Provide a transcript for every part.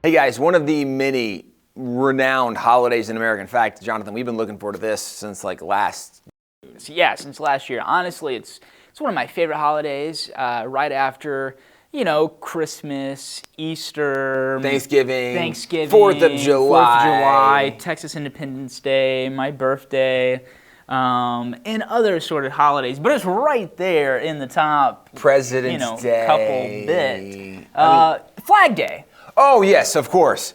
Hey guys, one of the many renowned holidays in America. In fact, Jonathan, we've been looking forward to this since since last year. Honestly, it's one of my favorite holidays. Right after, Christmas, Easter, Thanksgiving, 4th of July, Texas Independence Day, my birthday, and other sort of holidays. But it's right there in the top. President's Day, couple bit. Flag Day. Oh yes, of course.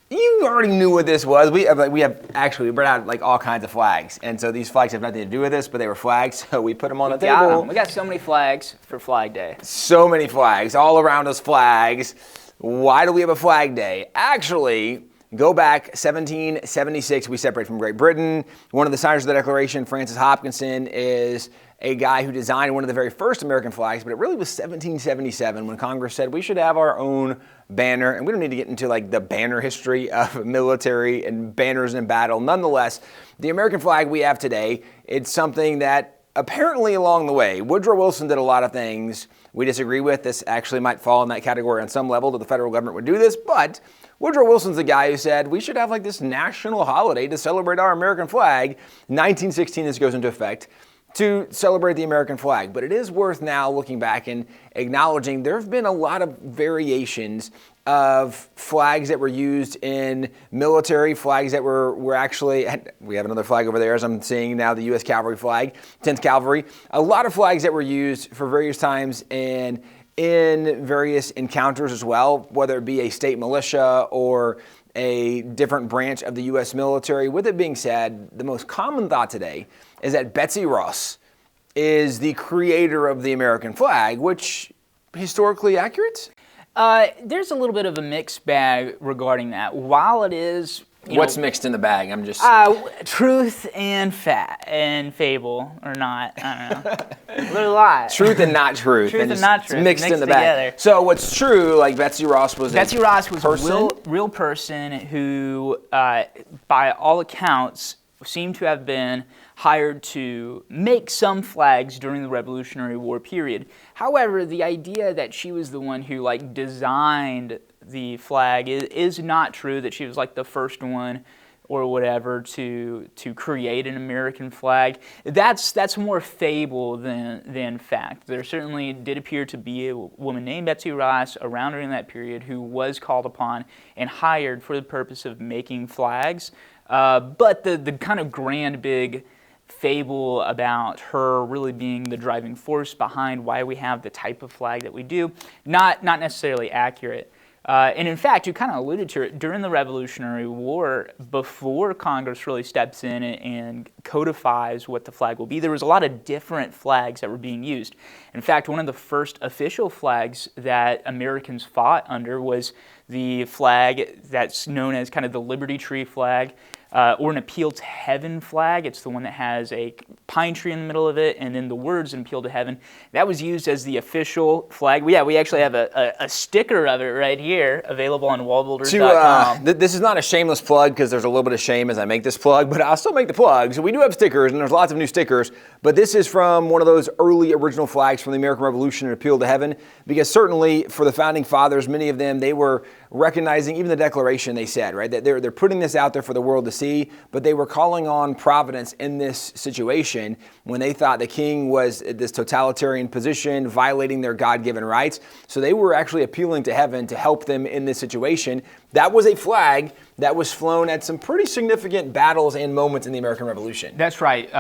You already knew what this was. We brought out all kinds of flags, and so these flags have nothing to do with this, but they were flags, so we put them on the table. We got so many flags for Flag Day. So many flags, all around us flags. Why do we have a Flag Day? Actually, go back 1776, we separate from Great Britain. One of the signers of the Declaration, Francis Hopkinson, is a guy who designed one of the very first American flags, but it really was 1777 when Congress said we should have our own banner, and we don't need to get into the banner history of military and banners in battle. Nonetheless, the American flag we have today, it's something that apparently along the way, Woodrow Wilson did a lot of things we disagree with. This actually might fall in that category on some level, that the federal government would do this, but Woodrow Wilson's the guy who said we should have this national holiday to celebrate our American flag. 1916, this goes into effect to celebrate the American flag. But it is worth now looking back and acknowledging there have been a lot of variations of flags that were used in military, flags that were actually, we have another flag over there as I'm seeing now, the U.S. Cavalry flag, 10th Cavalry. A lot of flags that were used for various times and in various encounters as well, whether it be a state militia or a different branch of the U.S. military. With it being said, the most common thought today is that Betsy Ross is the creator of the American flag, which historically accurate? There's a little bit of a mixed bag regarding that. While it is... What's mixed in the bag? I'm just... truth and fable, or not. I don't know. There's a lot. Truth and not truth. Truth and not truth. Mixed in the bag. Together. So what's true, Betsy Ross was a real person who, by all accounts, seemed to have been hired to make some flags during the Revolutionary War period. However, the idea that she was the one who designed the flag is not true, that she was the first one or whatever to create an American flag. That's more fable than fact. There certainly did appear to be a woman named Betsy Ross around during that period who was called upon and hired for the purpose of making flags. But the kind of grand big fable about her really being the driving force behind why we have the type of flag that we do, not necessarily accurate. And in fact, you kind of alluded to it, during the Revolutionary War, before Congress really steps in and codifies what the flag will be, there was a lot of different flags that were being used. In fact, one of the first official flags that Americans fought under was the flag that's known as kind of the Liberty Tree flag, or an Appeal to Heaven flag. It's the one that has a pine tree in the middle of it, and then the words "An Appeal to Heaven." That was used as the official flag. We actually have a sticker of it right here, available on WallBuilders.com. This is not a shameless plug, because there's a little bit of shame as I make this plug, but I'll still make the plug. So we do have stickers, and there's lots of new stickers, but this is from one of those early original flags from the American Revolution, An Appeal to Heaven, because certainly for the Founding Fathers, many of them, they were recognizing, even the Declaration they said, right, that they're putting this out there for the world to see, but they were calling on providence in this situation when they thought the king was this totalitarian position, violating their God-given rights. So they were actually appealing to heaven to help them in this situation. that was a flag that was flown at some pretty significant battles and moments in the American Revolution. That's right.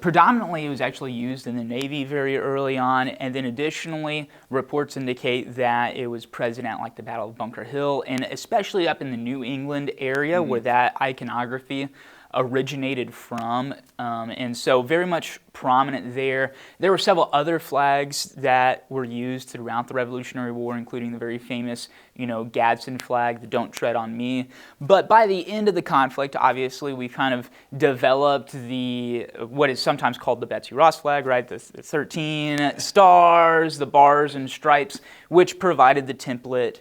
Predominantly, it was actually used in the Navy very early on, and then additionally, reports indicate that it was present at like the Battle of Bunker Hill, and especially up in the New England area where that iconography originated from, and so very much prominent there. There were several other flags that were used throughout the Revolutionary War, including the very famous, Gadsden flag, the "Don't Tread on Me." But by the end of the conflict, obviously, we kind of developed what is sometimes called the Betsy Ross flag, right? The 13 stars, the bars and stripes, which provided the template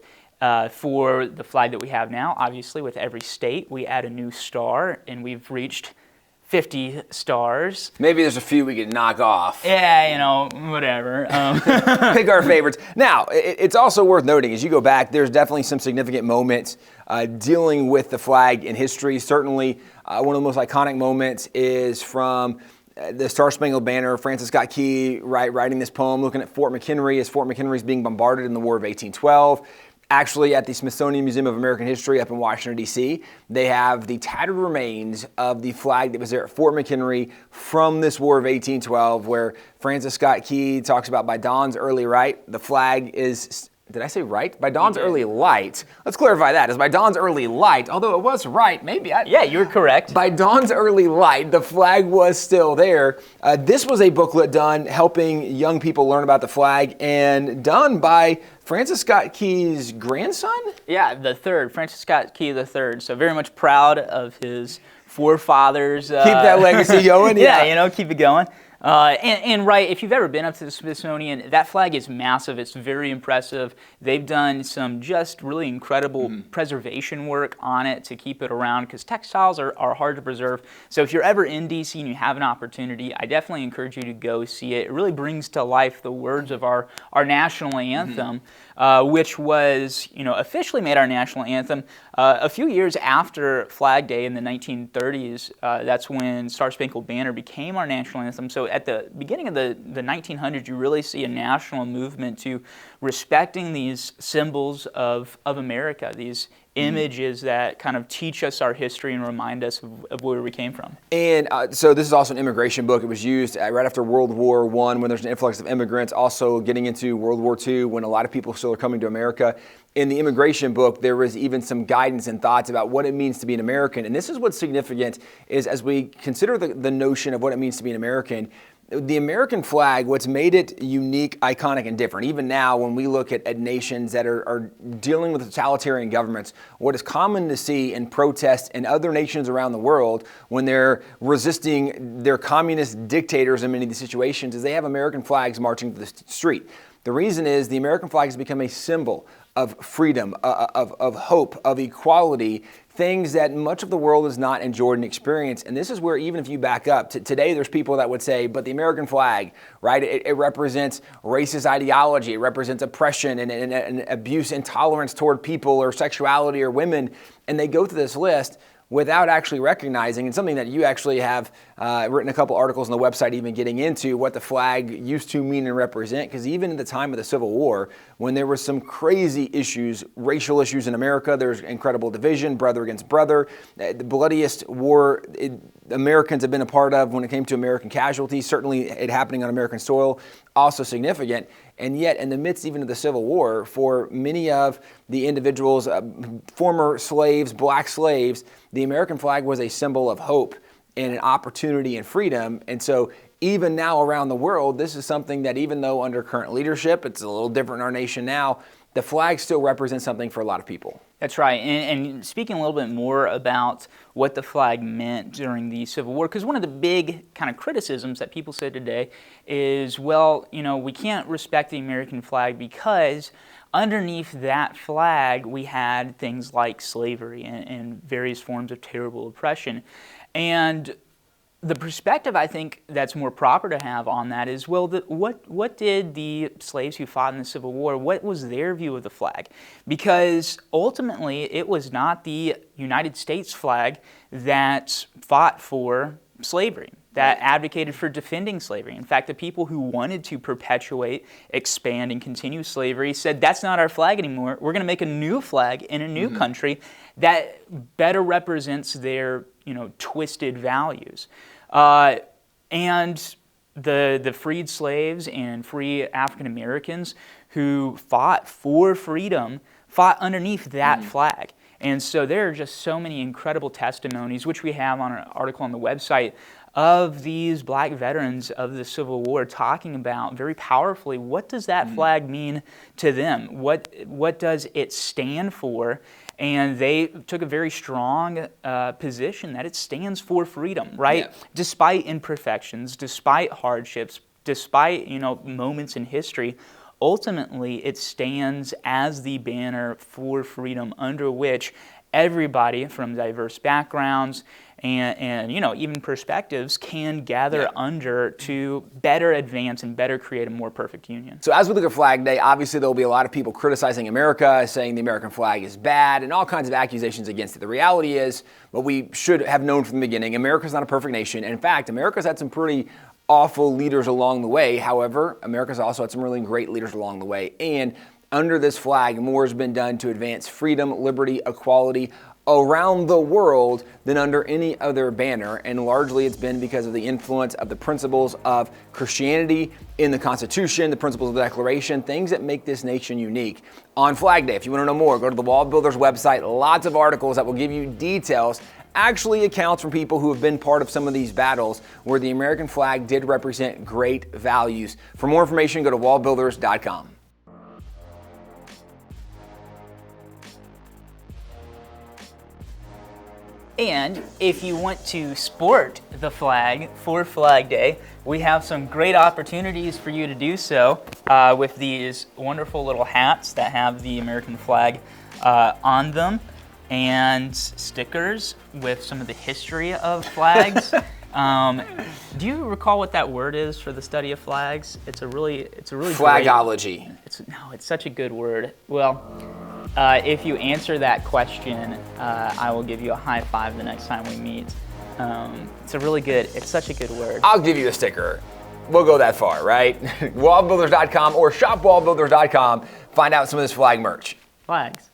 for the flag that we have now. Obviously, with every state, we add a new star, and we've reached 50 stars. Maybe there's a few we could knock off. Yeah, whatever. Pick our favorites. Now, it's also worth noting, as you go back, there's definitely some significant moments dealing with the flag in history. Certainly, one of the most iconic moments is from the Star-Spangled Banner. Francis Scott Key writing this poem, looking at Fort McHenry as Fort McHenry is being bombarded in the War of 1812. Actually, at the Smithsonian Museum of American History up in Washington, D.C., they have the tattered remains of the flag that was there at Fort McHenry from this War of 1812, where Francis Scott Key talks about by dawn's early light, the flag is... Did I say right? By dawn's early light. Let's clarify that. It's by dawn's early light, although it was right. Yeah, you were correct. By dawn's early light, the flag was still there. This was a booklet done helping young people learn about the flag, and done by Francis Scott Key's grandson? Yeah, the third, Francis Scott Key the third. So very much proud of his forefathers. Keep that legacy going. Yeah, keep it going. And right, if you've ever been up to the Smithsonian, that flag is massive. It's very impressive. They've done some just really incredible preservation work on it to keep it around, because textiles are hard to preserve. So if you're ever in DC and you have an opportunity, I definitely encourage you to go see it. It really brings to life the words of our national anthem, which was officially made our national anthem a few years after Flag Day in the 1930s. That's when Star-Spangled Banner became our national anthem. So at the beginning of the 1900s, you really see a national movement to respecting these symbols of America, these images that kind of teach us our history and remind us of where we came from. And so this is also an immigration book. It was used right after World War I, when there's an influx of immigrants, also getting into World War II, when a lot of people still are coming to America. In the immigration book, there was even some guidance and thoughts about what it means to be an American. And this is what's significant, is as we consider the notion of what it means to be an American, the American flag, what's made it unique, iconic, and different, even now when we look at nations that are dealing with totalitarian governments, what is common to see in protests in other nations around the world when they're resisting their communist dictators in many of these situations is they have American flags marching to the street. The reason is the American flag has become a symbol of freedom, of hope, of equality, things that much of the world has not enjoyed and experienced. And this is where, even if you back up, today there's people that would say, but the American flag, right, it represents racist ideology, it represents oppression and abuse, intolerance toward people or sexuality or women. And they go through this list without actually recognizing, and something that you actually have written a couple articles on the website even getting into what the flag used to mean and represent, because even in the time of the Civil War, when there were some crazy issues, racial issues in America, there's incredible division, brother against brother, the bloodiest war Americans have been a part of when it came to American casualties, certainly it happening on American soil, also significant. And yet, in the midst even of the Civil War, for many of the individuals, former slaves, black slaves, the American flag was a symbol of hope and an opportunity and freedom. And so even now around the world, this is something that, even though under current leadership, it's a little different in our nation now, the flag still represents something for a lot of people. That's right. And speaking a little bit more about what the flag meant during the Civil War, because one of the big kind of criticisms that people say today is, well, we can't respect the American flag because underneath that flag we had things like slavery and various forms of terrible oppression. And the perspective I think that's more proper to have on that is, well, what did the slaves who fought in the Civil War, what was their view of the flag? Because ultimately it was not the United States flag that fought for slavery. that advocated for defending slavery. In fact, the people who wanted to perpetuate, expand, and continue slavery said, that's not our flag anymore. We're going to make a new flag in a new country that better represents their, twisted values. And the freed slaves and free African Americans who fought for freedom fought underneath that flag. And so there are just so many incredible testimonies, which we have on an article on the website, of these black veterans of the Civil War talking about very powerfully, what does that flag mean to them? What does it stand for? And they took a very strong position that it stands for freedom, right? Yeah. Despite imperfections, despite hardships, despite moments in history, ultimately it stands as the banner for freedom under which everybody from diverse backgrounds and even perspectives can gather under to better advance and better create a more perfect union. So as we look at Flag Day, obviously there will be a lot of people criticizing America, saying the American flag is bad, and all kinds of accusations against it. The reality is, what we should have known from the beginning, America's not a perfect nation. In fact, America's had some pretty awful leaders along the way. However, America's also had some really great leaders along the way. And under this flag, more has been done to advance freedom, liberty, equality around the world than under any other banner, and largely it's been because of the influence of the principles of Christianity in the Constitution, the principles of the Declaration, things that make this nation unique. On Flag Day, if you want to know more, go to the WallBuilders website. Lots of articles that will give you details, actually accounts from people who have been part of some of these battles where the American flag did represent great values. For more information, go to WallBuilders.com. And if you want to sport the flag for Flag Day, we have some great opportunities for you to do so with these wonderful little hats that have the American flag on them, and stickers with some of the history of flags. Do you recall what that word is for the study of flags? It's a really Flagology. It's such a good word. Well, if you answer that question, I will give you a high five the next time we meet. It's such a good word. I'll give you a sticker. We'll go that far, right? WallBuilders.com or shopwallbuilders.com. Find out some of this flag merch. Flags.